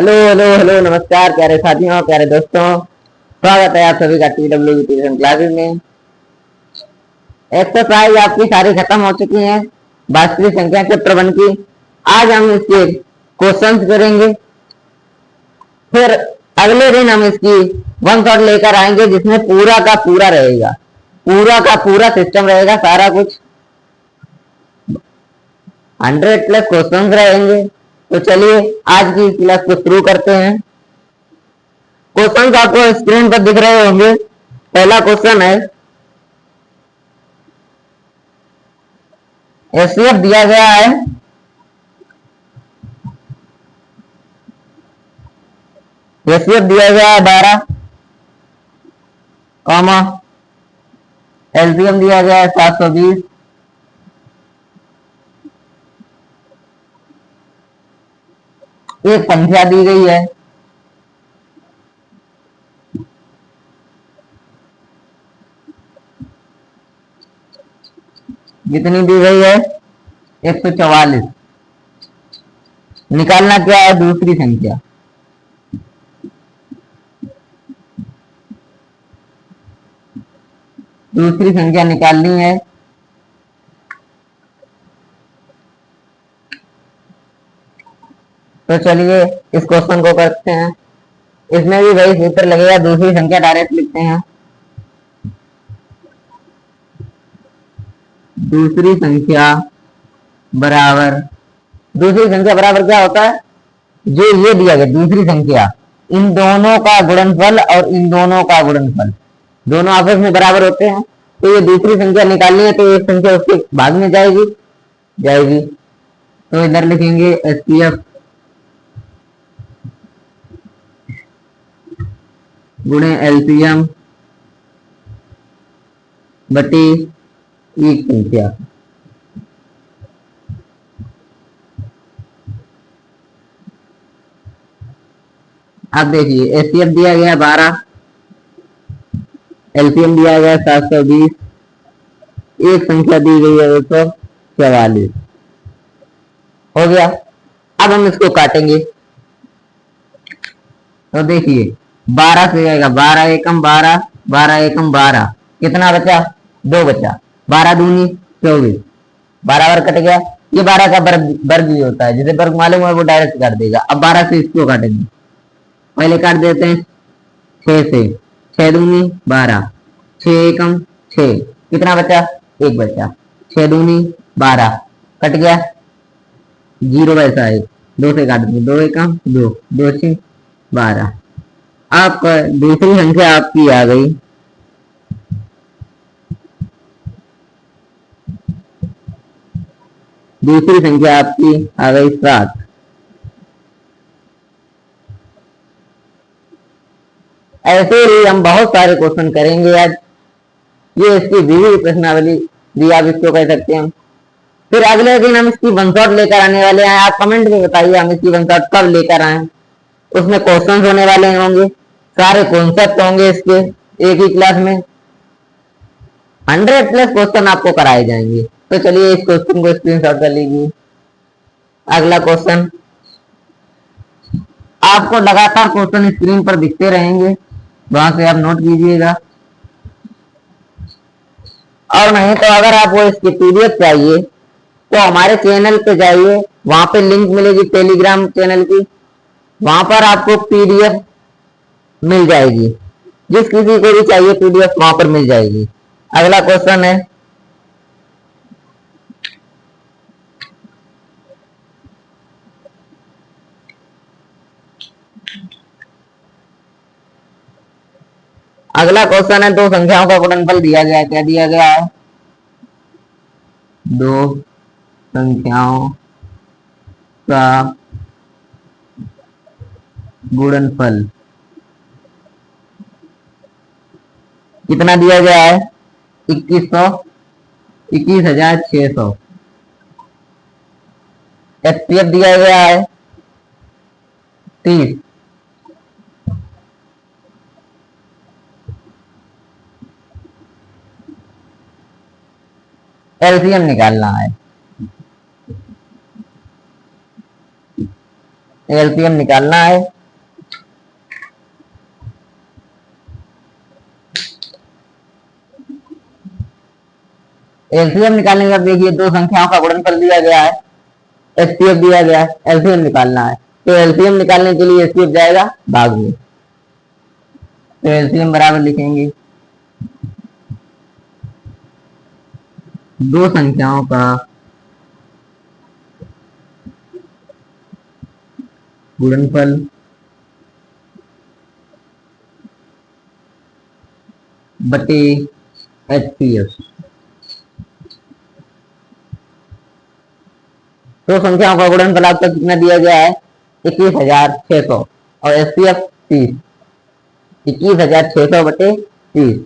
Hello hello hello, नमस्कार प्यारे साथियों, प्यारे दोस्तों। स्वागत है आप सभी का TW ट्यूशन क्लासेस में। एक्सरसाइज आपकी सारी खत्म हो चुकी है वास्तविक संख्या चैप्टर 1 की। आज हम इसके क्वेश्चंस करेंगे, फिर अगले दिन हम इसकी वन शॉट लेकर आएंगे जिसमें पूरा का पूरा रहेगा, पूरा का पूरा सिस्टम रहेगा, सारा कुछ 100+ क्वेश्चंस रहेंगे। तो चलिए आज की क्लास को शुरू करते हैं। क्वेश्चन आपको स्क्रीन पर दिख रहे होंगे। पहला क्वेश्चन है, एचसीएफ दिया गया है, एचसीएफ दिया गया है 12, कॉमा एलसीएम दिया गया है 720, एक संख्या दी गई है, कितनी दी गई है 144। निकालना क्या है, दूसरी संख्या। दूसरी संख्या निकालनी है। तो चलिए इस क्वेश्चन को करते हैं। इसमें भी वही सूत्र लगेगा, दूसरी संख्या डायरेक्ट लिखते हैं। दूसरी संख्या बराबर, दूसरी संख्या बराबर क्या होता है, जो ये दिया गया दूसरी संख्या, इन दोनों का गुणनफल और इन दोनों का गुणनफल, दोनों आपस में बराबर होते हैं। तो ये दूसरी संख्या निकालनी है, तो एक संख्या उसके भाग में जाएगी जाएगी तो इधर लिखेंगे एचसीएफ गुणे एलसीएम बटी एक संख्या। अब देखिए एचसीएफ दिया गया 12, एलसीएम दिया गया 720, एक संख्या दी गई है 144। हो गया। अब हम इसको काटेंगे। तो देखिए 12 से जाएगा 12 एकम 12, 12 एकम 12, कितना बचा, 2 बचा। 12 दूनी 24, 12 वर्ग कट गया। ये 12 का वर्ग भी होता है, जिसे वर्ग मालूम है वो डायरेक्ट काट देगा। अब 12 से इसको काटेंगे, पहले काट देते हैं 6 से, 6 दूनी 12, 6 एकम 6, कितना बचा, 1 बचा। 6 दूनी 12, कट गया, 0 वैसा है, 2 से काट देंगे, 2 एकम 2, 2 6 12। आप दूसरी संख्या आपकी आ गई, दूसरी संख्या आपकी आ गई 7। ऐसे ही हम बहुत सारे क्वेश्चन करेंगे आज। ये इसकी विविध प्रश्नावली भी आप इसको कह सकते हैं। फिर अगले दिन हम इसकी वन शॉट लेकर आने वाले हैं। आप कमेंट में बताइए हम इसकी वन शॉट कब लेकर आए। उसमें क्वेश्चन होने वाले होंगे, सारे कॉन्सेप्ट होंगे इसके एक ही क्लास में। 100+ क्वेश्चन आपको कराए जाएंगे। तो चलिए इस क्वेश्चन को स्क्रीनशॉट कर लीजिए। अगला क्वेश्चन, आपको लगातार क्वेश्चन स्क्रीन पर दिखते रहेंगे, वहां से आप नोट कीजिएगा। और नहीं तो अगर आपको इसकी पीडीएफ चाहिए तो हमारे चैनल पे जाइए, वहां पे लिंक मिलेगी टेलीग्राम चैनल की, वहां पर आपको पीडीएफ मिल जाएगी। जिस किसी को भी चाहिए पीडीएफ वहां पर मिल जाएगी। अगला क्वेश्चन है, अगला क्वेश्चन है, दो संख्याओं का गुणनफल दिया गया है। क्या दिया गया है, दो संख्याओं का गुणनफल कितना दिया गया है, 21,600। एचसीएफ दिया गया है 30, एलसीएम निकालना है। एलसीएम निकालना है एलसीएम निकालने का देखिए दो संख्याओं का गुणनफल दिया गया है, एचसीएफ दिया गया है, एलसीएम निकालना है। तो एलसीएम निकालने के लिए एचसीएफ जाएगा भाग में, तो एलसीएम बराबर लिखेंगे दो संख्याओं का गुणनफल बटे एचसीएफ। दो संख्याओं का गुणनफल आपका कितना दिया गया है, 21,600 और एचसीएफ 30, 21,600 बटे 30,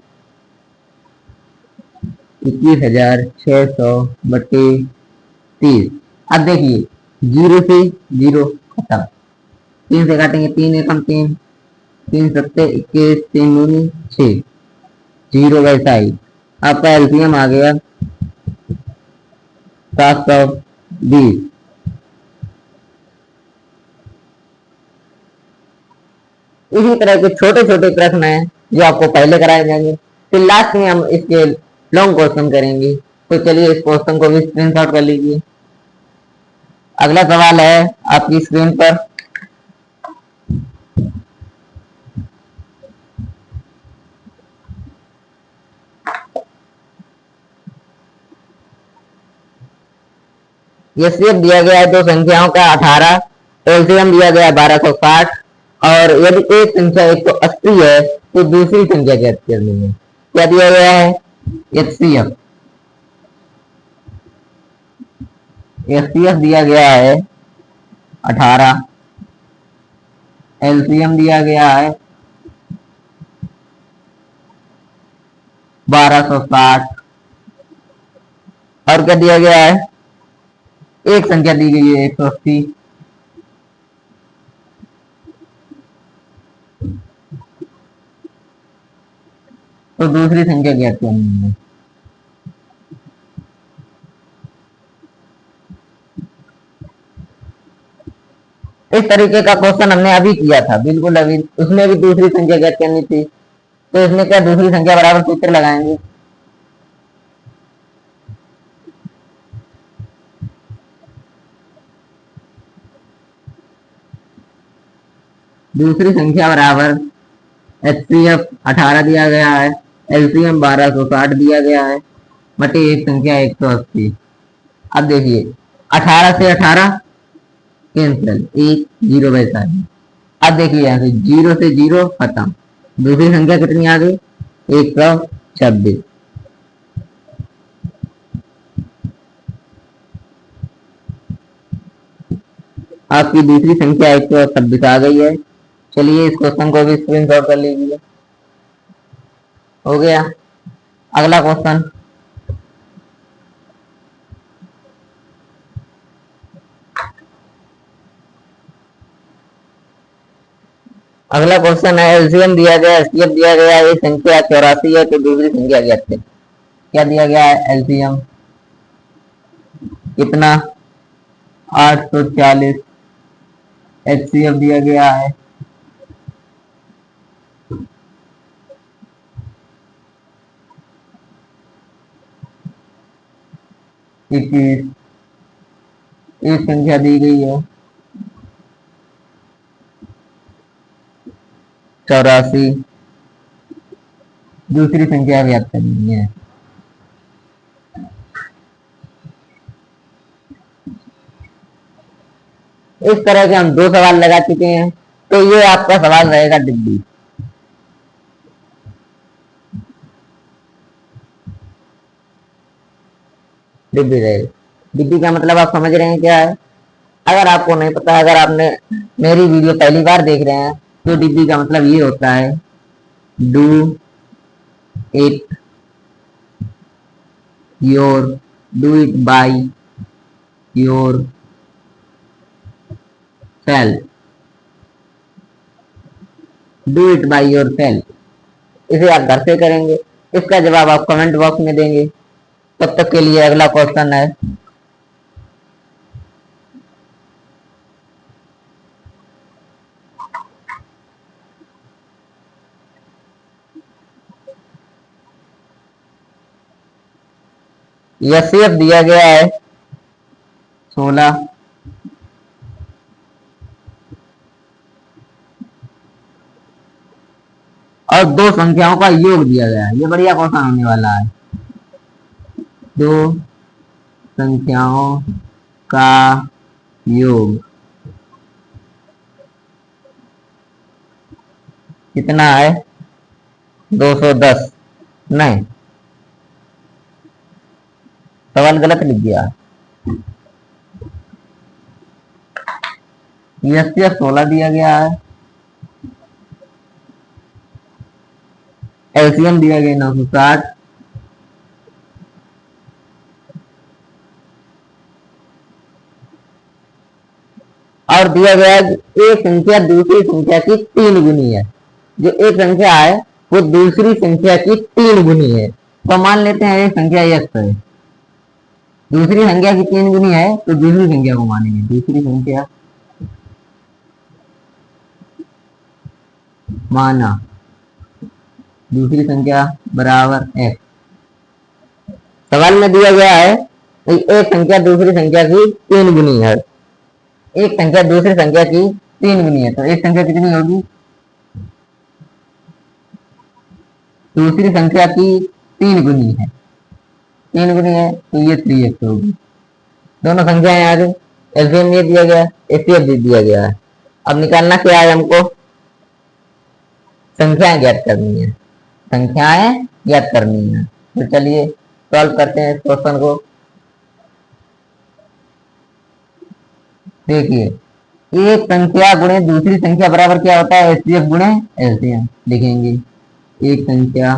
21,600 बटे 30। अब देखिए जीरो से जीरो खत्म, तीन से काटेंगे, तीन एकम तीन, तीन सत्ते 21, तीन दूनी 6, जीरो वैसा ही। आपका एलसीएम आ गया 720। इसी तरह के छोटे छोटे प्रश्न हैं जो आपको पहले कराए जाएंगे, फिर लास्ट में हम इसके लॉन्ग क्वेश्चन करेंगे। तो चलिए इस क्वेश्चन को भी स्क्रीनशॉट कर लीजिए। अगला सवाल है आपकी स्क्रीन पर, एचसीएफ दिया गया है दो संख्याओं का 18, एलसीएम दिया गया है 1260 और यदि एक संख्या 180 है तो दूसरी संख्या ज्ञात करनी है। क्या दिया गया है, एचसीएफ, एचसीएफ दिया गया है 18, एलसीएम दिया गया है 1260 और क्या दिया गया है, एक संख्या दी गई है 180। तो दूसरी संख्या ज्ञात करनी है। इस तरीके का क्वेश्चन हमने अभी किया था, बिल्कुल अभी, उसमें भी दूसरी संख्या ज्ञात करनी थी। तो इसमें क्या दूसरी संख्या बराबर सूत्र लगाएंगे, दूसरी संख्या बराबर एचसीएफ 18 दिया गया है, एलसीएम 1260 दिया गया है बटे एक संख्या 180। अब देखिए 18 से 18 कैंसिल, एक जीरो वैसा है। अब देखिए यहाँ से जीरो से जीरो खत्म, दूसरी संख्या कितनी आ गई, 126। आपकी दूसरी संख्या 126 आ गई है। चलिए इस क्वेश्चन को भी स्क्रीनशॉट कर लीजिए। हो गया। अगला क्वेश्चन, अगला क्वेश्चन है एलसीएम दिया गया है, एचसीएफ दिया गया है, एक संख्या 84 है तो दूसरी संख्या ज्ञात करें। क्या दिया गया है, एलसीएम कितना 840, एचसीएफ दिया गया है 21, एक संख्या दी गई है 84, दूसरी संख्या ज्ञात करनी है। इस तरह के हम दो सवाल लगा चुके हैं। तो ये आपका सवाल रहेगा डिब्बी। डिब्बी रहेगा, डिब्बी का मतलब आप समझ रहे हैं क्या है। अगर आपको नहीं पता, अगर आपने मेरी वीडियो पहली बार देख रहे हैं, तो डिब्बी का मतलब ये होता है do it your, do it by your self, do it by your self. इसे आप घर से करेंगे, इसका जवाब आप कमेंट बॉक्स में देंगे। तब तक के लिए अगला क्वेश्चन है, एचसीएफ दिया गया है 16, और दो संख्याओं का योग दिया गया है। ये बढ़िया क्वेश्चन होने वाला है। दो संख्याओं का योग कितना है? 210। नहीं, सवाल गलत लिख दिया। एचसीएफ 16 दिया गया है, एलसीएम दिया गया 960, और दिया गया है एक संख्या दूसरी संख्या की 3 गुनी है। जो एक संख्या है वो दूसरी संख्या की 3 गुनी है। तो मान लेते हैं एक संख्या x है, दूसरी संख्या की 3 गुनी है, तो दूसरी संख्या को मानेंगे। दूसरी संख्या माना दूसरी संख्या बराबर x। सवाल में दिया गया है एक संख्या दूसरी संख्या की 3 गुनी है। एक संख्या दूसरी संख्या की 3 गुनी है, तो एक संख्या कितनी होगी? दूसरी संख्या की 3 गुनी है, 3 गुनी है, तो ये 3x होगी। दोनों संख्याएं आ गई। एलसीएम ये दिया गया है, एचसीएफ भी दिया गया है। अब निकालना क्या है हमको? संख्याएं ज्ञात करनी है, संख्याएं ज्ञात करनी है। तो चलिए सॉल्व करते हैं इस क्वेश्चन को। देखिए, एक संख्या गुणे दूसरी संख्या बराबर क्या होता है? एचसीएफ गुणे एलसीएम लिखेंगे। एक संख्या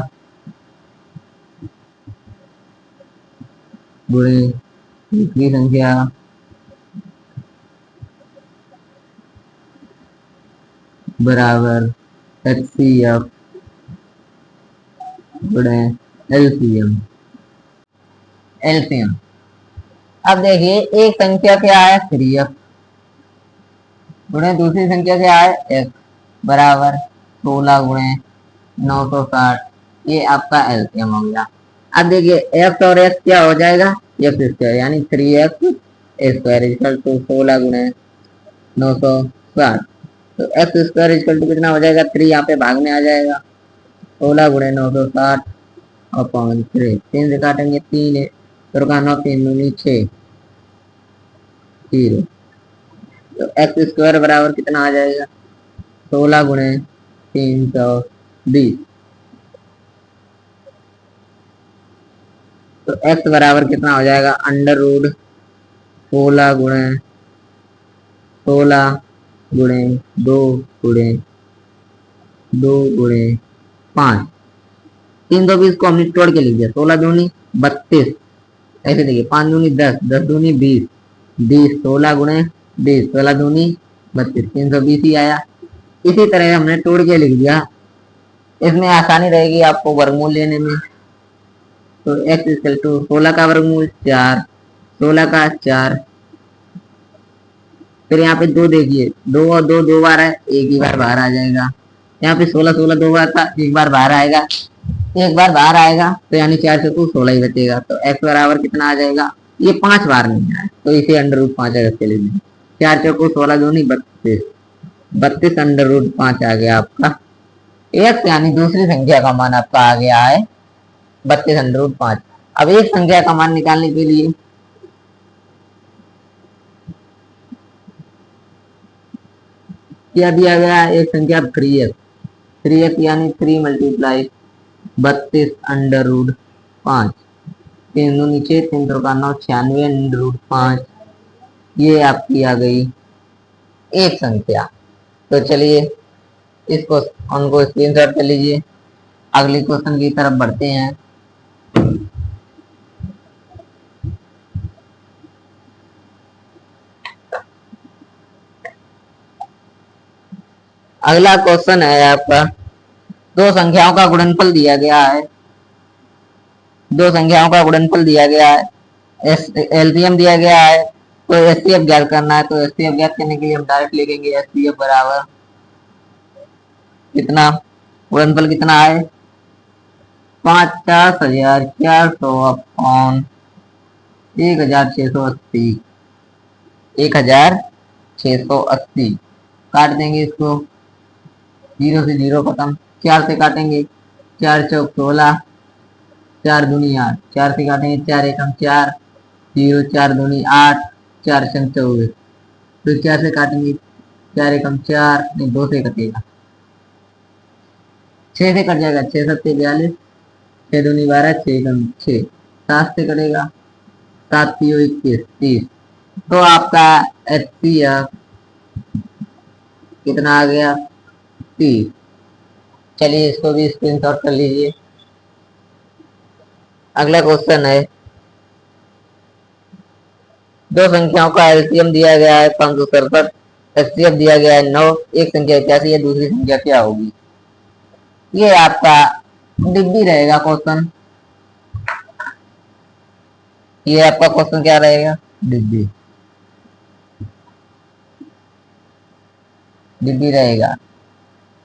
गुणे दूसरी संख्या बराबर एचसीएफ गुणे एलसीएम। एलसीएम अब देखिए, एक संख्या क्या है? 3x गुणे दूसरी संख्या क्या है? x बराबर 16 गुणे 960। ये आपका एलसीएम हो गया। अब देखिए x और x क्या हो जाएगा? x स्क्वायर, यानी 3x स्क्वायर इक्वल टू 16 गुणे 960। तो x स्क्वायर इक्वल टू कितना हो जाएगा? 3 यहाँ पे भाग में आ जाएगा। 16 गुणे 960 और 5 3 से काटेंगे 3 है, तो 9 3 दूनी 6 0। तो x स्क्वायर बराबर कितना आ जाएगा? 16 गुणे 320। तो x बराबर कितना हो जाएगा? अंडर रूट 16 गुणे 16 गुणे 2 गुणे 2 गुणे 5। 320 को हमने तोड़ के लिख दिया। 16 दूनी 32, ऐसे देखिए 5 दूनी 10, 10 दूनी 20, 20 16 गुणे 20, 16 दूनी 32, 320 ही आया। इसी तरह हमने तोड़ के लिख दिया। इसमें आसानी रहेगी आपको वर्गमूल लेने में। तो x इक्वल टू 16 का वर्गमूल 4, 16 का 4, फिर यहाँ पे 2 देखिए, 2 और 2 2 बार है, एक ही बार बाहर आ जाएगा। यहाँ पे 16 16 2 बार था, एक बार बाहर आएगा, एक बार बाहर आएगा, तो यानी 4 से 16 ही बचेगा। तो x बराबर कितना आ जाएगा? ये 5 बार नहीं आया, तो इसे अंडर रूट 5 अगर चले जाए, 4 चौको 16 दूनी 32, 32 अंडर रूट 5 आ गया आपका x, यानी दूसरी संख्या का मान आपका आ गया है 32 अंडर रूट 5। अब एक संख्या का मान निकालने के लिए क्या दिया गया है? एक संख्या 3x, 3x यानी 3 मल्टीप्लाई 32 अंडर रूट 5, 3 दो नीचे 3 तो का 9 96 अंडर रूट 5। ये आपकी आ गई एक संख्या। तो चलिए इसको उनको स्क्रीनशॉट कर लीजिए। अगले क्वेश्चन की तरफ बढ़ते हैं। अगला क्वेश्चन है आपका, दो संख्याओं का गुणनफल दिया गया है। दो संख्याओं का गुणनफल दिया गया है, एलसीएम दिया गया है, तो एचसीएफ ज्ञात करना है। तो एचसीएफ ज्ञात करने के लिए हम डायरेक्ट लिखेंगे एचसीएफ बराबर कितना, गुणनफल कितना है 50,400 अपॉन 1680, 1680 काट देंगे इसको। जीरो से जीरो खत्म, चार से काटेंगे, चार चौक 16, चार दूनी 8, चार से काटेंगे, चार एकम 4, जीरो, चार दूनी 8, चार छंग 24, फिर चार से काटेंगे, चार एकम 4, नहीं दो से कटेगा, छह से कट जाएगा, छह सत्ते 42, छह दूनी 12, छह एकम 6, सात से कटेगा, सात तीयो 21, 30। तो आपका एचसीएफ कितना आ गया? 30। चलिए इसको भी स्क्रीनशॉट कर लीजिए। अगला क्वेश्चन है, दो संख्याओं का एलसीएम दिया गया है 567, एचसीएफ दिया गया है 9, एक संख्या 81 है, दूसरी संख्या क्या होगी? ये आपका डिब्बी रहेगा क्वेश्चन। ये आपका क्वेश्चन क्या रहेगा? डिब्बी, डिब्बी रहेगा।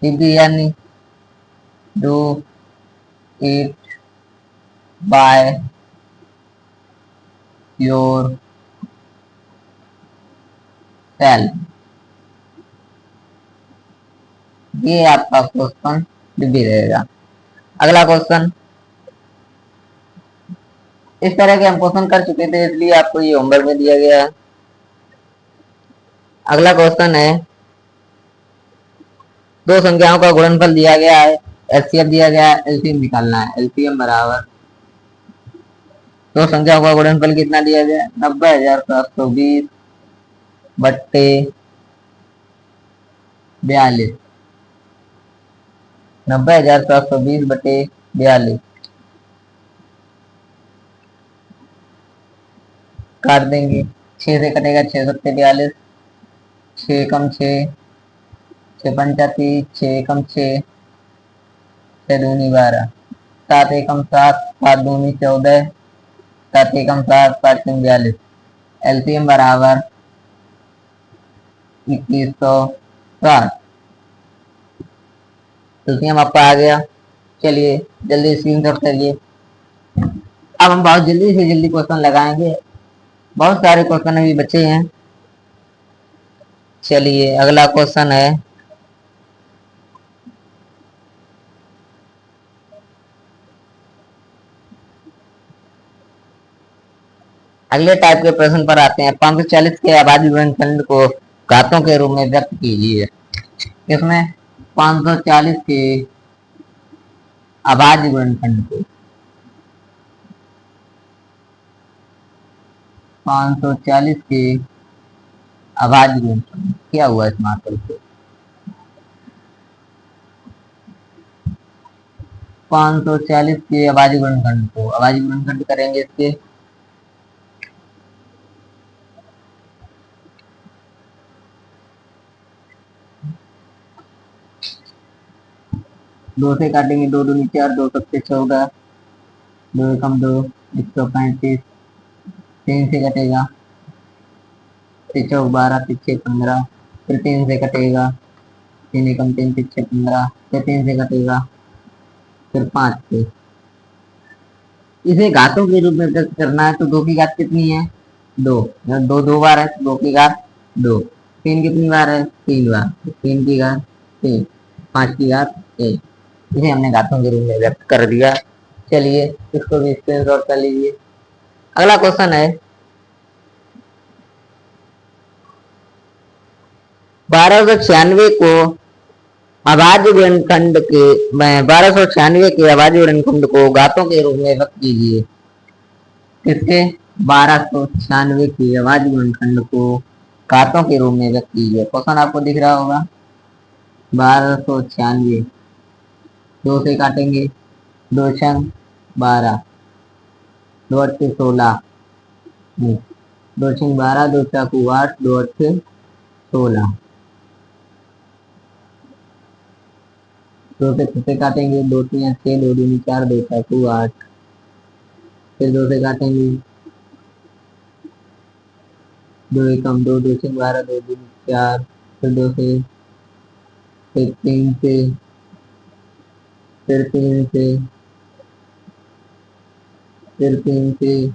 डिब्बी यानी do it by your self. ये आपका क्वेश्चन डिब्बी रहेगा। अगला क्वेश्चन, इस तरह के हम क्वेश्चन कर चुके थे इसलिए आपको ये होमवर्क में दिया गया है। अगला क्वेश्चन है, दो संख्याओं का गुणनफल दिया गया है, एचसीएफ दिया गया है, एलसीएम निकालना है। एलसीएम बराबर, दो संख्याओं का गुणनफल कितना दिया गया है? 90,720 बट्टे 42, 90,720 बटे 42 काट देंगे, 6 से कटेगा, 6 सत्ते 42, 6 कम 6, 6 पंचा 30, 6 कम 6, 6 दूनी 12, 7 एकम 7, 7 दूनी 14, 7 एकम 7, 7 कम 42। एलसीएम बराबर 2160। एलसीएम आपका आ गया। चलिए जल्दी स्क्रीनशॉट करिए। अब हम बहुत जल्दी से जल्दी क्वेश्चन लगाएंगे, बहुत सारे क्वेश्चन अभी बचे हैं। चलिए अगला क्वेश्चन है, अगले टाइप के प्रश्न पर आते हैं। 540 के आबादी गुणनखंड को घातों के रूप में व्यक्त कीजिए। इसमें 540 के आबादी गुणनखंड को, 540 के आबादी गुणनखंड क्या हुआ इस मार्कर से? 540 के आबादी गुणनखंड को आबादी गुणनखंड करेंगे इसके, दो से काटेंगे, दो दूनी 4, दो सत्ते 14, दो एकम 2, 135, 3 से कटेगा, 3 चौक 12, 3 छः 15, फिर 3 से कटेगा, 3 एकम 3, 3 छः 15, फिर 3 से कटेगा, फिर 5 से। इसे घातों के रूप में व्यक्त करना है तो 2 की घात कितनी है? 2, दो दो बार है, 2 की घात 2, 3 कितनी बार है? 3 बार, 3 की घात 3, 5 की घात 1। इसे हमने घातों के रूप में व्यक्त कर दिया। चलिए इसको भी स्क्रीनशॉट कर लीजिए। अगला क्वेश्चन है, 1296 को अभाज्य गुणनखंड के 1296 के अभाज्य गुणनखंड को घातों के रूप में व्यक्त कीजिए। किसके? 1296 के अभाज्य गुणनखंड को घातों के रूप में व्यक्त कीजिए। क्वेश्चन आपको दिख रहा होगा। 1296, 2 से काटेंगे, 2 छंग 12, 2 अट्ठे 16, 2 छंग 12, 2 चाकू 8, 2 अट्ठे 16, 2 से काटेंगे, 2 तीन 6, 2 दूनी 4, 2 चाकू 8, फिर 2 से काटेंगे, 2 एकम 2, 2 छंग 12, 2 दूनी 4, फिर 2 से, फिर 3 से, फिर 3 से, फिर 3 से,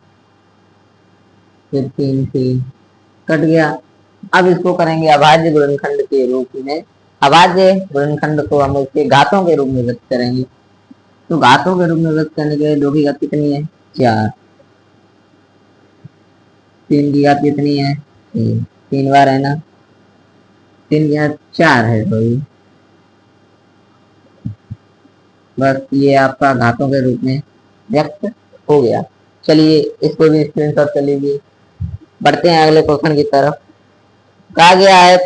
फिर 3 से कट गया। अब इसको करेंगे अभाज्य गुणनखंड के रूप में। अभाज्य गुणनखंड को हम उसके घातों के रूप में व्यक्त करेंगे। तो घातों के रूप में व्यक्त करने के लिए 2 की घात कितनी है 4, 3 की घात कितनी है 3, 3 बार है ना, 3 की घात 4 है भाई। बस ये आपका घातों के रूप में व्यक्त हो गया। चलिए इसको भी स्क्रीनशॉट कर लीजिए। बढ़ते हैं अगले क्वेश्चन की तरफ। कहा गया है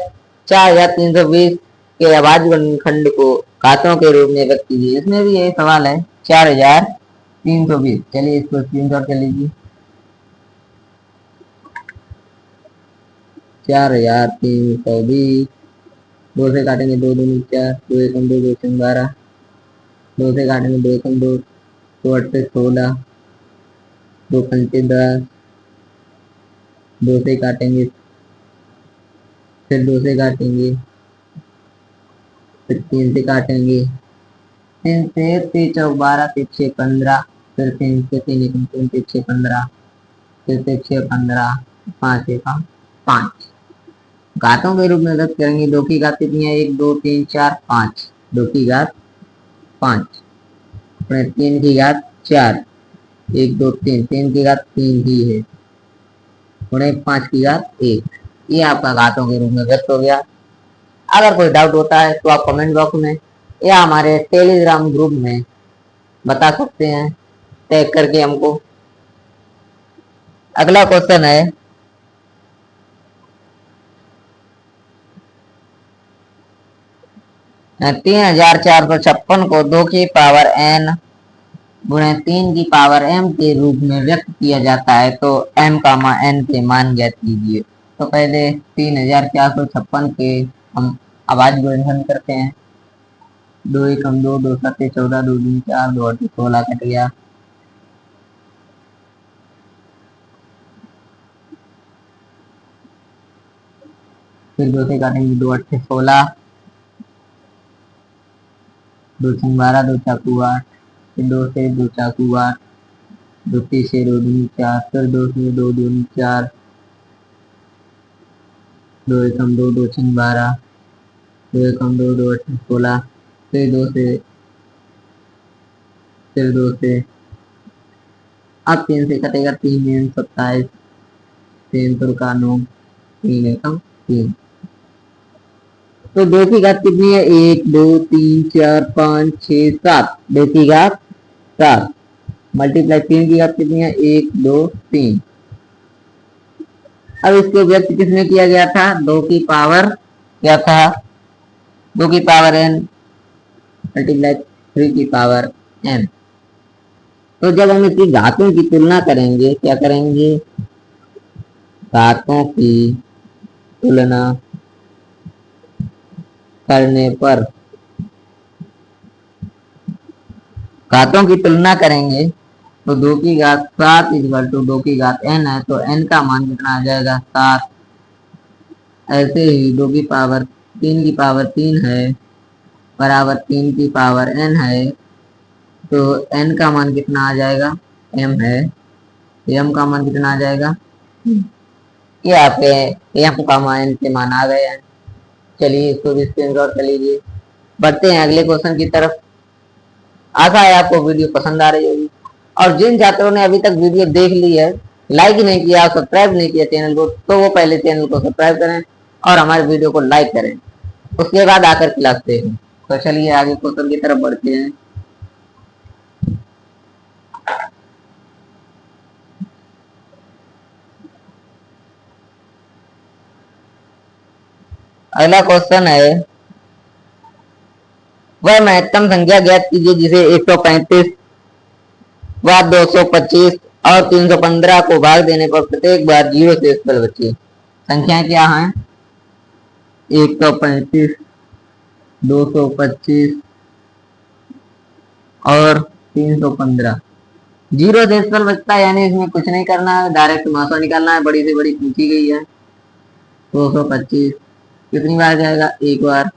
4320 के अभाज्य गुणनखंड को घातों के रूप में व्यक्त कीजिए। इसमें भी यही सवाल है 4320। चलिए इसको स्क्रीनशॉट कर लीजिए। 4320 दो से काटेंगे 2 दूनी 4, 2 एकम 2, 2 एकम 12, 2 से काटेंगे 2 एकम 2, 2 8 से 16, 2 पंचे 10, 2 से काटेंगे, फिर 2 से काटेंगे, फिर 3 से काटेंगे, 3 से 3 चौक 12, 3 6 15, फिर 3 से 3 एकम 3, 3 6 15, फिर से 6 15, 5 एकम 5। घातों के रूप में व्यक्त करेंगे। 2 की घात कितनी है 1 2 3 4 5, 2 की घात 5, 3 की घात 4, 1 2 3, 3 की घात 3 ही है, 5 की घात 1। ये आपका घातों के रूप में व्यक्त हो गया। अगर कोई डाउट होता है तो आप कमेंट बॉक्स में या हमारे टेलीग्राम ग्रुप में बता सकते हैं टैग करके हमको। अगला क्वेश्चन है 3456 को 2 की पावर n गुणे 3 की पावर m के रूप में व्यक्त किया जाता है, तो m n के मान ज्ञात कीजिए। तो पहले 3456 के हम अभाज्य गुणनखंड करते हैं। 2 एकम 2, 2 सत्ते 14, 2 दूनी 4, 2 अट्ठे 16 कट गया। फिर 2 से काटेंगे 2 अट्ठे 16, 2 छंग 12, 2 चाकू 8, फिर 2 से 2 चाकू 8, 2 तीसे 2 दूनी 4, फिर 2 से 2 दूनी 4, 2 एकम 2, 2 छंग 12, 2 एकम 2, 2 अट्ठे 16, फिर 2 से, फिर 2 से, अब 3 से कटेगा 3 में 27, 3 तुरका 9, 3 एकम 3। तो 2 की घात कितनी है 1 2 3 4 5 6 7, 2 की घात 7 मल्टीप्लाई 3 की घात कितनी है 1 2 3। अब इसको व्यक्त किसमें किया गया था 2 की पावर क्या था 2 की पावर n मल्टीप्लाई 3 की पावर n। तो जब हम इसकी घातों की तुलना करेंगे क्या करेंगे घातों की तुलना करने पर, घातों की तुलना करेंगे तो 2 की घात 7 इक्वल टू 2 की घात n है, तो n का मान कितना आ जाएगा 7। ऐसे ही 2 की पावर 3 की पावर 3 है बराबर 3 की पावर n है, तो n का मान कितना आ जाएगा m है, m का मान कितना आ जाएगा ये आपके m का मान के मान आ गए हैं। चलिए इसको भी स्क्रीनशॉट कर लीजिए। बढ़ते हैं अगले क्वेश्चन की तरफ। आशा है आपको वीडियो पसंद आ रही होगी, और जिन छात्रों ने अभी तक वीडियो देख ली है लाइक नहीं किया सब्सक्राइब नहीं किया चैनल को, तो वो पहले चैनल को सब्सक्राइब करें और हमारे वीडियो को लाइक करें, उसके बाद आकर क्लास देखें। तो चलिए आगे क्वेश्चन की तरफ बढ़ते हैं। अगला क्वेश्चन है वह महत्तम संख्या ज्ञात कीजिए जिसे 135 व 225 और 315 को भाग देने पर प्रत्येक बार 0 से फल बचे। संख्याएं क्या हैं 135 225 और 315। 0 से फल बचता है यानी इसमें कुछ नहीं करना है, डायरेक्ट मासा निकालना है। बड़ी से बड़ी पूछी गई है 225 कितनी बार जाएगा एक बार,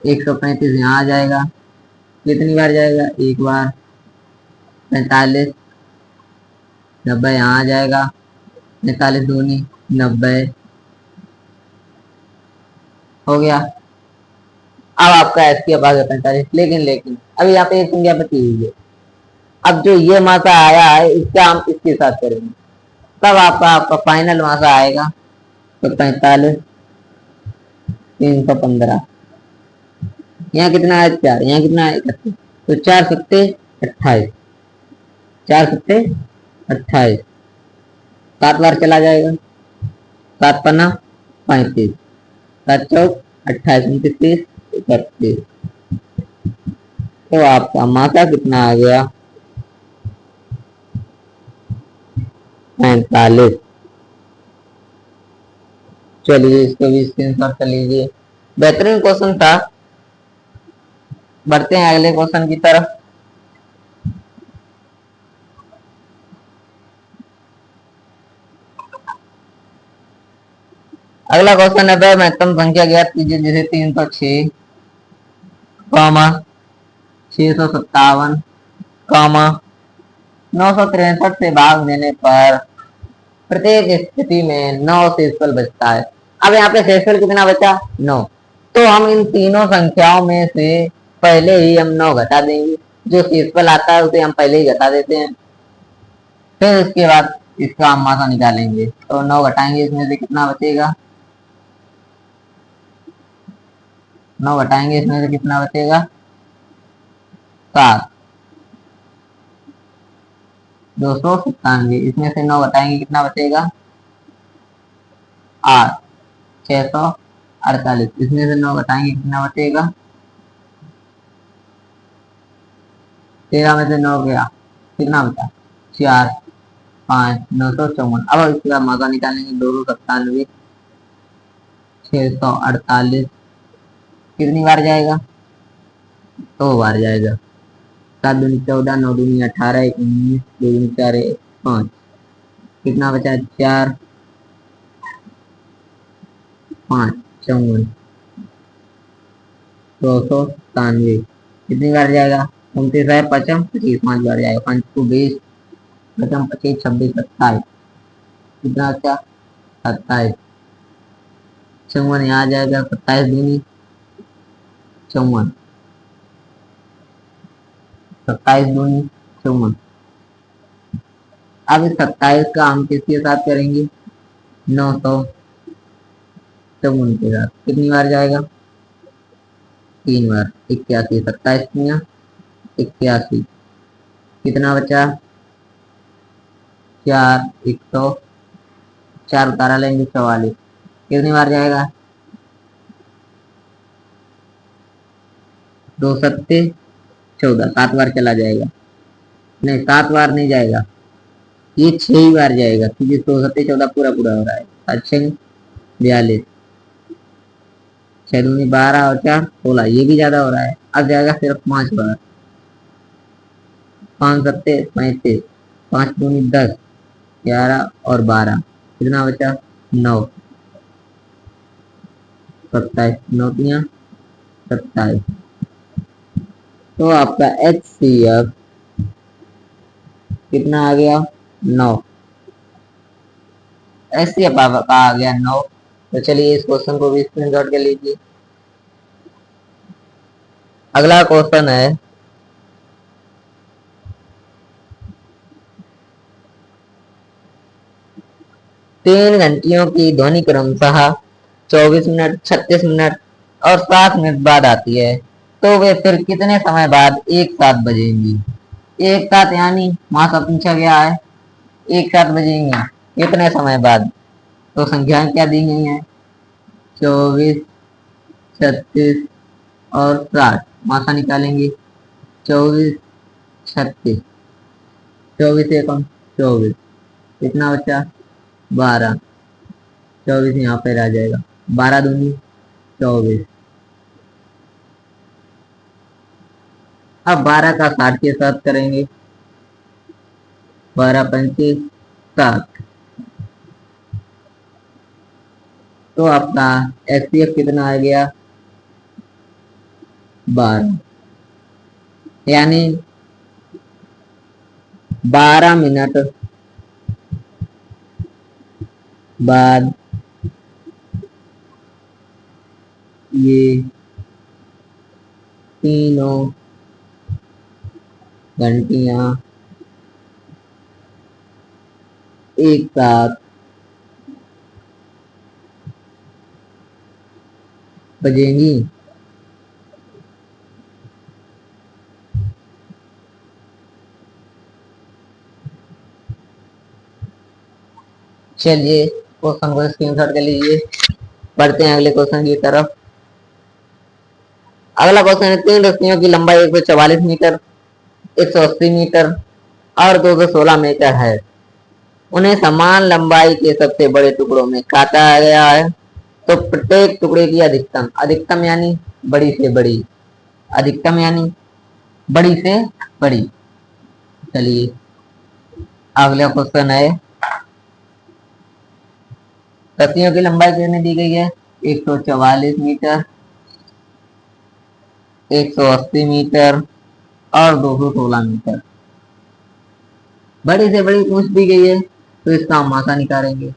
135 यहाँ आ जाएगा कितनी बार जाएगा एक बार, 45, 90 यहाँ आ जाएगा, 45 दूनी 90 हो गया। अब आपका एस की आ गया 45, लेकिन अभी यहाँ पे एक संख्या बची हुई है। अब जो ये मासा आया है इसका हम इसके साथ करेंगे, तब आपका फाइनल मासा आएगा। तो 45, 315, यहाँ कितना है 4, यहाँ कितना है 31, तो 4 सत्ते 28, 4 सत्ते 28, 7 बार चला जाएगा, 7 पन्ना 35, 7 चौक 28, 29, 30, 31। तो आपका मासा कितना आ गया 45। चलिए इसको भी स्क्रीनशॉट कर लीजिए। बेहतरीन क्वेश्चन था। बढ़ते हैं अगले क्वेश्चन की तरफ। अगला क्वेश्चन है वह महत्तम संख्या ज्ञात कीजिए जिसे 306, 657, 963 से भाग देने पर प्रत्येक स्थिति में 9 शेषफल बचता है। अब यहाँ पे शेषफल कितना बचा 9, तो हम इन तीनों संख्याओं में से पहले ही हम 9 घटा देंगे। जो शेषफल आता है उसे हम पहले ही घटा देते हैं, फिर उसके बाद इसका हम मासा निकालेंगे। तो 9 घटाएंगे, इसमें से कितना बचेगा 9 घटाएंगे, इसमें से कितना बचेगा 7, 297, इसमें से 9 घटाएंगे कितना बचेगा 8, 648, इसमें से 9 घटाएंगे कितना बचेगा 13 में से 9 गया कितना बचा 4, 5, 954। अब इसके बाद मासा निकालेंगे 297, 648 कितनी बार जाएगा 2 बार जाएगा। 7 दूनी 14, 9 दूनी 18, 1 19, 2 दूनी 4, 5, कितना बचा 4, 5, 54, 297 कितनी बार जाएगा 29 है 55, 25 5 बार जाएगा। 5 को 20, 55, 25, 26, 27 कितना बचा 27, 54 यहाँ आ जाएगा, 27 दूनी 54, 27 दूनी 54। अब इस 27 का हम किसके साथ करेंगे 954 के साथ, कितनी बार जाएगा 3 बार, 81, 27 दुनिया 81, कितना बचा 4, 104 उतारा लेंगे 44, कितनी बार जाएगा 2 सत्ते 14, 7 बार चला जाएगा, नहीं 7 बार नहीं जाएगा, ये 6 ही बार जाएगा क्योंकि 2 सत्ते 14 पूरा पूरा हो रहा है। 6 42, 6 दूनी 12 और 4 16, ये भी ज्यादा हो रहा है। अब जाएगा सिर्फ 5 बार, 5 सत्ते 35, 5 दूनी 10, 11 और 12 कितना बचा 9, 27, 9 तियां 27। तो आपका HCF कितना आ गया 9, HCF आपका आ गया 9। तो चलिए इस क्वेश्चन को भी स्क्रीनशॉट कर लीजिए। अगला क्वेश्चन है 3 घंटियों की ध्वनि क्रमशः 24 मिनट, 36 मिनट और 7 मिनट बाद आती है, तो वे फिर कितने समय बाद एक साथ बजेंगी। एक साथ यानी मासा पूछा गया है, एक साथ बजेंगे कितने समय बाद। तो संख्याएं क्या दी गई हैं 24, 36 और 60, मासा निकालेंगे 24, 36, 24 एकम 24, कितना बचा 12, 24 यहाँ पे रह जाएगा, 12 दूनी 24। अब 12 का 60 के साथ करेंगे, 12 पंचे 60, तो आपका HCF कितना आ गया 12, यानी 12 मिनट बाद ये तीनों घंटियां एक साथ बजेंगी। चलिए क्वेश्चन को स्क्रीनशॉट कर लीजिए, बढ़ते हैं अगले क्वेश्चन की तरफ। अगला क्वेश्चन है, 3 रस्सियों की लंबाई 144 मीटर, 180 मीटर और 216 मीटर है। उन्हें समान लंबाई के सबसे बड़े टुकड़ों में काटा गया है, तो प्रत्येक टुकड़े की अधिकतम, अधिकतम यानी बड़ी से बड़ी, अधिकतम यानी बड़ी से बड़ी। चलिए अगला क्वेश्चन है, रस्सियों की लंबाई कितनी दी गई है? 144 मीटर, 180 मीटर और 216 मीटर। बड़ी से बड़ी पूछ दी गई है, तो इसका हम मासा निकालेंगे।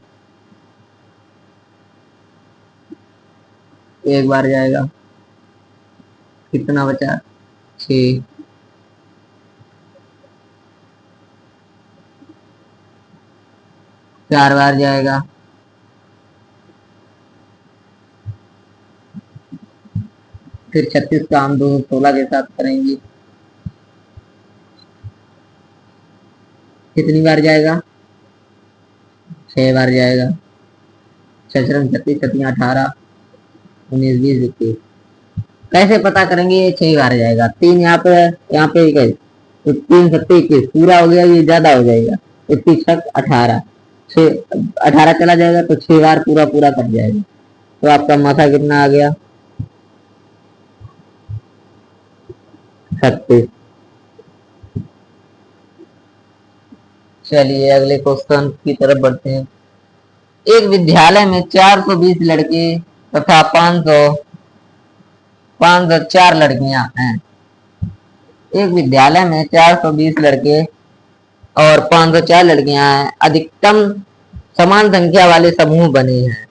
एक बार जाएगा, कितना बचा? 6। 4 बार जाएगा, फिर 36 का हम 216 के साथ करेंगे। कितनी बार जाएगा? 6 बार जाएगा। 6 36 36 18 19 20 21। कैसे पता करेंगे ये 6 बार जाएगा? 3 यहाँ पे, यहाँ पे गए तो 3 7 21 पूरा हो गया, ये ज्यादा हो जाएगा। 21 6 18, 18 चला जाएगा तो 6 बार पूरा पूरा कट जाएगा। तो आपका माथा कितना आ गया? 36। चलिए अगले क्वेश्चन की तरफ बढ़ते हैं। एक विद्यालय में 420 लड़के तथा 504 लड़कियां हैं। एक विद्यालय में 420 लड़के और 504 लड़कियां हैं। अधिकतम समान संख्या वाले समूह बने हैं।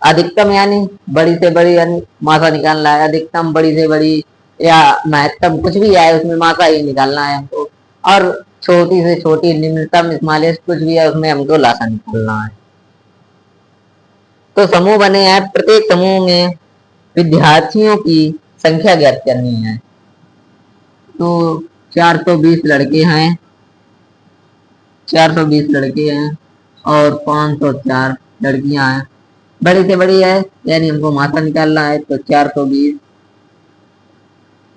अधिकतम यानी बड़ी से बड़ी, यानी मासा निकालना है। अधिकतम बड़ी से बड़ी या महत्तम कुछ भी है, उसमें मासा ही निकालना है हमको। और छोटी से छोटी निम्नतम स्मॉलेस्ट कुछ भी है, उसमें हमको लासा निकालना है। तो समूह बने हैं, प्रत्येक समूह में विद्यार्थियों की संख्या ज्ञात करनी है। तो 420 लड़के हैं, 420 लड़के हैं और 504 लड़कियां हैं। बड़ी से बड़ी है, यानी हमको मात्रा निकालना है। तो 420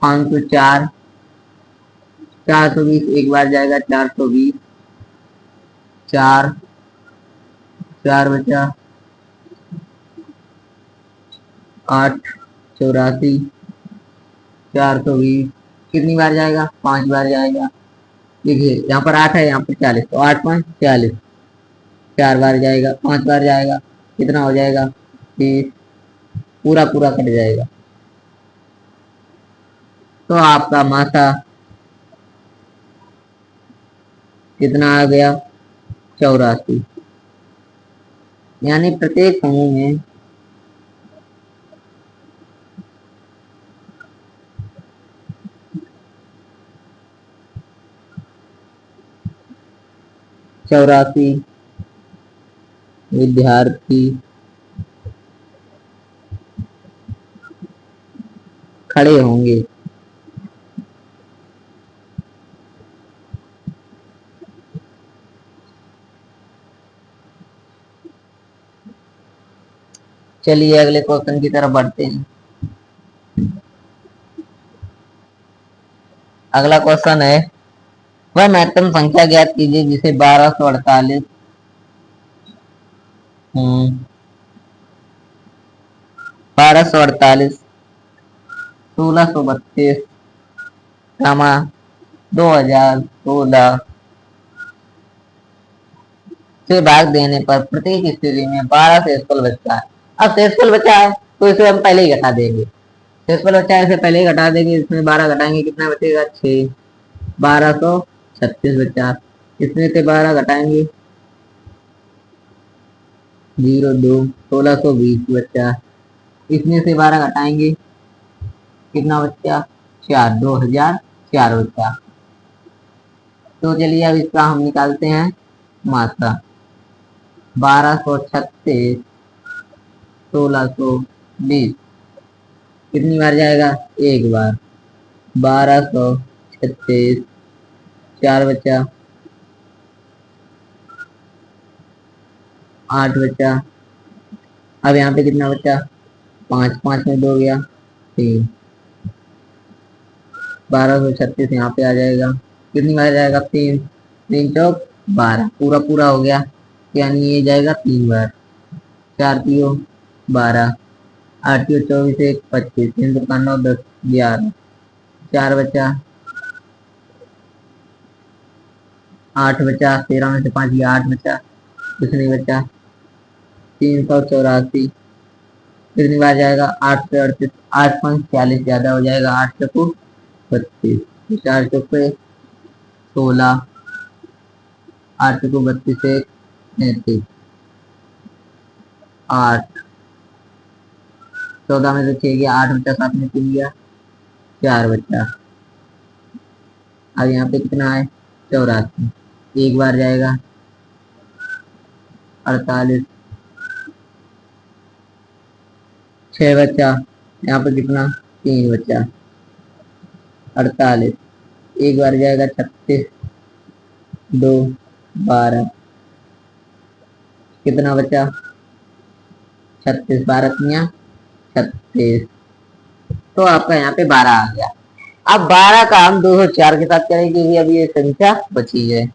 504, 420 एक बार जाएगा, 420 4 4 बचा 8 84 420 कितनी बार जाएगा? 5 बार जाएगा। देखिए यहाँ पर 8 है, यहाँ पर 40, तो 8 5 40, 4 बार जाएगा, 5 बार जाएगा, कितना हो जाएगा? 30, पूरा पूरा कट जाएगा। तो आपका मासा कितना आ गया? 84। यानी प्रत्येक समूह में चौरासी विद्यार्थी खड़े होंगे। चलिए अगले क्वेश्चन की तरफ बढ़ते हैं। अगला क्वेश्चन है, वह महत्तम संख्या ज्ञात कीजिए जिसे 1248 1248 1632 2016 से भाग देने पर प्रत्येक स्थिति में 12 शेषफल बचता है। अब शेषफल बचा है तो इसे हम पहले ही घटा देंगे। शेषफल बचा है, इसे पहले ही घटा देंगे। इसमें 12 घटाएंगे, कितना बचेगा? 6। 1236 बचा। इसमें से 12 घटाएंगे 0 2 1620 बच्चा। इसमें से 12 घटाएंगे कितना बच्चा 4 2004 बच्चा। तो चलिए अब इसका हम निकालते हैं मात्रा 1236 1620 कितनी बार जाएगा एक बार 1236 4 बच्चा 8 बच्चा। अब यहाँ पे कितना बच्चा 5 5 में 2 गया 3 1236 यहाँ पे आ जाएगा कितनी बार जाएगा 3 3 चौक 12 पूरा पूरा हो गया यानी ये जाएगा 3 बार 4 3 12 8 3 24 1 25 3 2 9 10 11 4 बच्चा 8 बच्चा 13 में से 5 गया 8 बच्चा कुछ नहीं बच्चा 384 कितनी बार जाएगा 8 से 38 8 5 40 ज्यादा हो जाएगा 8 चौको 32 4 चौके 16 8 चौको 32 1 33 8 14 में से 6 गया 8 बच्चा 7 में 3 गया 4 बच्चा। अब यहाँ पे कितना है 84 एक बार जाएगा 48 6 बच्चा यहाँ पे कितना 3 बच्चा 48 एक बार जाएगा 36 2 12 कितना बच्चा 36 12 किया 36 तो आपका यहाँ पे 12 आ गया। अब 12 का हम 204 के साथ करेंगे क्योंकि अभी ये संख्या बची है।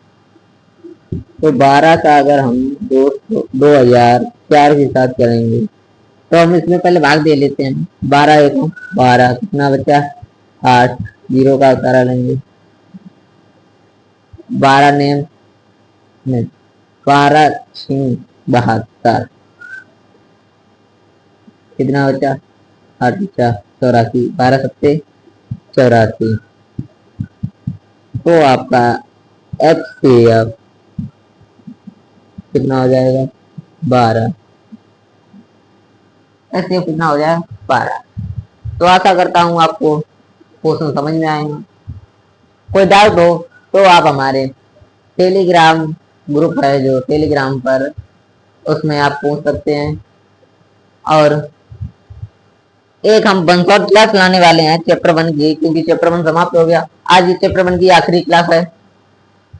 तो 12 का अगर हम 2004 के साथ करेंगे तो हम इसमें पहले भाग दे लेते हैं 12 1 12 कितना बच्चा 8 0 का उतारा लेंगे 12 नेम 12 6 72 कितना बच्चा 8 बच्चा 84 12 सत्ते 84 तो आपका HCF कितना हो जाएगा 12 HCF कितना हो जाएगा 12। तो आशा करता हूँ आपको क्वेश्चन समझ में आएगा। कोई डाउट हो तो आप हमारे टेलीग्राम ग्रुप है जो टेलीग्राम पर उसमें आप पूछ सकते हैं। और एक हम 1 शॉट क्लास लाने वाले हैं चैप्टर 1 की क्योंकि चैप्टर 1 समाप्त हो गया। आज ये चैप्टर 1 की आखिरी क्लास है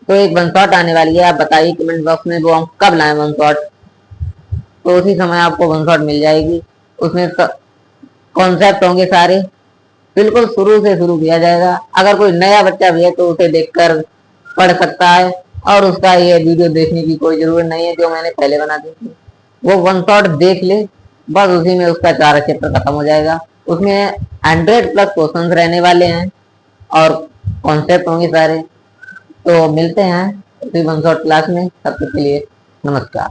तो एक 1 शॉट आने वाली है। आप बताइए कमेंट बॉक्स में वो हम कब लाएं 1 शॉट तो उसी समय आपको 1 शॉट मिल जाएगी। उसमें कॉन्सेप्ट होंगे सारे बिल्कुल शुरू से शुरू किया जाएगा। अगर कोई नया बच्चा भी है तो उसे देखकर पढ़ सकता है और उसका ये वीडियो देखने की कोई जरूरत नहीं है जो मैंने पहले बना दी थी। वो 1 शॉट देख ले बस उसी में उसका 4 चैप्टर खत्म हो जाएगा। उसमें 100+ क्वेश्चंस रहने वाले हैं और कॉन्सेप्ट होंगे सारे। तो मिलते हैं उसी 1 शॉट क्लास में। तब तक के लिए नमस्कार।